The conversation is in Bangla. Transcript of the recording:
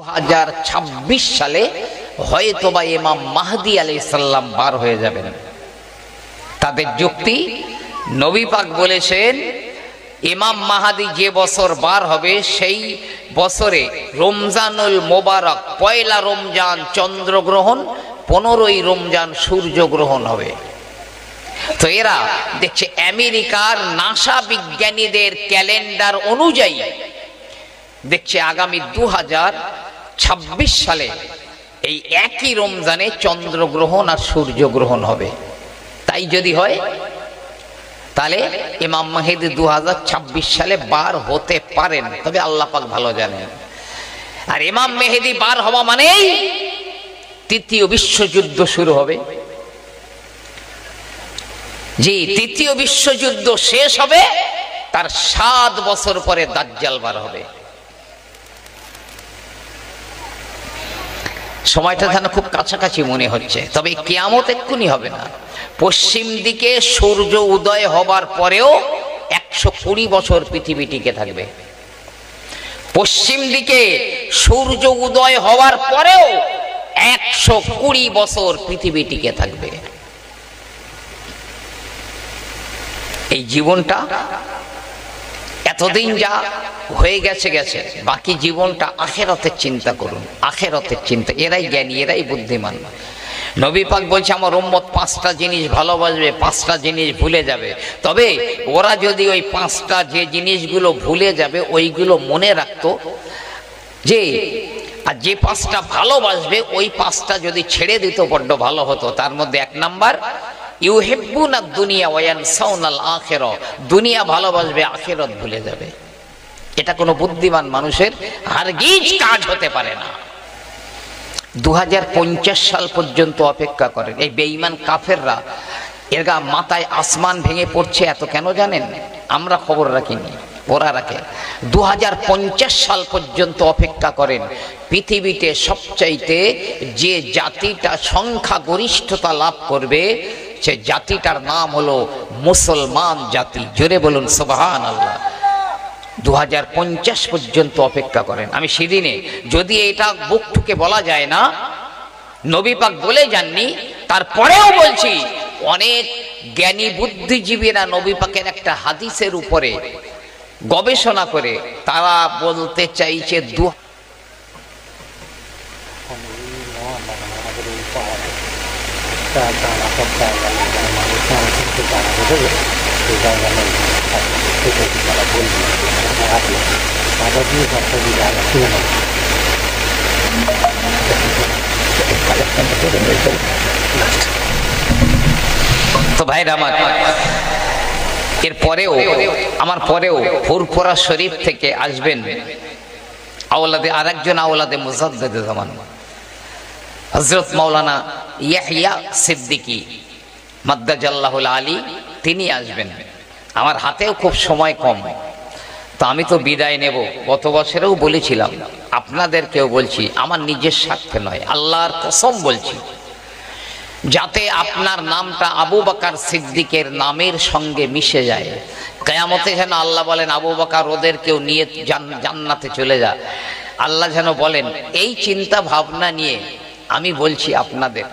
2026 সালে হয়তোবা ইমাম মাহদী আলাইহিস সালাম বার হয়ে যাবেন। তাদের যুক্তি, নবী পাক বলেছেন ইমাম মাহদী যে বছর বার হবে সেই বছরে রমজানুল মোবারক, পয়লা রমজান চন্দ্রগ্রহণ, 15ই রমজান সূর্যগ্রহণ হবে। তো এরা দেখছে আমেরিকার নাসা বিজ্ঞানীদের ক্যালেন্ডার অনুযায়ী দেখছে আগামী 2026 সালে এই একই রমজানে চন্দ্রগ্রহণ আর সূর্যগ্রহণ হবে। তাই যদি হয় তাহলে ইমাম মাহদী 2026 সালে বার হতে পারেন, তবে আল্লাহ পাক ভালো জানেন। আর ইমাম মেহেদী বার হওয়া মানেই তৃতীয় বিশ্বযুদ্ধ শুরু হবে। জি, তৃতীয় বিশ্বযুদ্ধ শেষ হবে, তার 7 বছর পরে দাজ্জাল বার হবে। সময়টা যেন খুব কাছাকাছি মনে হচ্ছে, তবে কিয়ামত এক্ষুনি হবে না। পশ্চিম দিকে সূর্য উদয় হবার পরেও 120 বছর পৃথিবী টিকে থাকবে। পশ্চিম দিকে সূর্য উদয় হওয়ার পরেও 120 বছর পৃথিবী টিকে থাকবে। এই জীবনটা এতদিন যা হয়ে গেছে গেছে, বাকি জীবনটা আখিরাতের চিন্তা করুন, আখিরাতের চিন্তা। এরাই জ্ঞানী, এরাই বুদ্ধিমান। নবী পাক বলছে আমার উম্মত 5টা জিনিস ভালোবাসবে, 5টা জিনিস ভুলে যাবে। তবে ওরা যদি ওই 5টা যে জিনিসগুলো ভুলে যাবে ওইগুলো মনে রাখতো, যে আর যে 5টা ভালোবাসবে ওই 5টা যদি ছেড়ে দিত বড্ড ভালো হতো। তার মধ্যে 1 নাম্বার, ইউহিব্বুনা দুনিয়া ওয়া ইয়ানসাউনাল আখিরা। দুনিয়া ভালোবাসবে, আখিরাত ভুলে যাবে। এটা কোনো বুদ্ধিমান মানুষের হারগিজ কাজ হতে পারে না। 2050 সাল পর্যন্ত অপেক্ষা করেন। এই বেঈমান কাফেররা, এরা মাথায় আসমান ভেঙে পড়ছে এত কেন জানেন? আমরা খবর রাখিনি, ওরা রাখে। 2050 সাল পর্যন্ত অপেক্ষা করেন। পৃথিবীতে সবচাইতে যে জাতিটা সংখ্যাগরিষ্ঠতা লাভ করবে সে জাতিটার নাম হলো মুসলমান জাতি। জোরে বলুন সুবহানাল্লাহ। 2050 পর্যন্ত অপেক্ষা করেন। আমি সেদিনে, যদি এটা বুক ঠুকে বলা যায় না, নবী পাক বলে যাননি, তারপরেও বলছি অনেক জ্ঞানী বুদ্ধিজীবীরা নবী পাকের একটা হাদিসের উপরে গবেষণা করে তারা বলতে চাইছে তো ভাইরা আমার, এরপরেও আমার পরেও ফুরফুরা শরীফ থেকে আসবেন আওলাদে, আরেকজন আওলাদে মুজাদ্দিদে জামান হযরত মাওলানা ইয়াহইয়া সিদ্দিকী মাদ্দাজাল্লাহুল আলী, তিনি আসবেন। আমার হাতেও খুব সময় কম, তো আমি তো বিদায় নেব। গত বছরেও বলেছিলাম, আপনাদেরকেও বলছি, আমার নিজের স্বার্থে নয়, আল্লাহর কসম বলছি, যাতে আপনার নামটা আবু বকর সিদ্দিকের নামের সঙ্গে মিশে যায়। কিয়ামতে যেন আল্লাহ বলেন আবু বকর ওদের কেউ নিয়ে জান্নাতে চলে যা। আল্লাহ যেন বলেন, এই চিন্তা ভাবনা নিয়ে আমি বলছি আপনাদের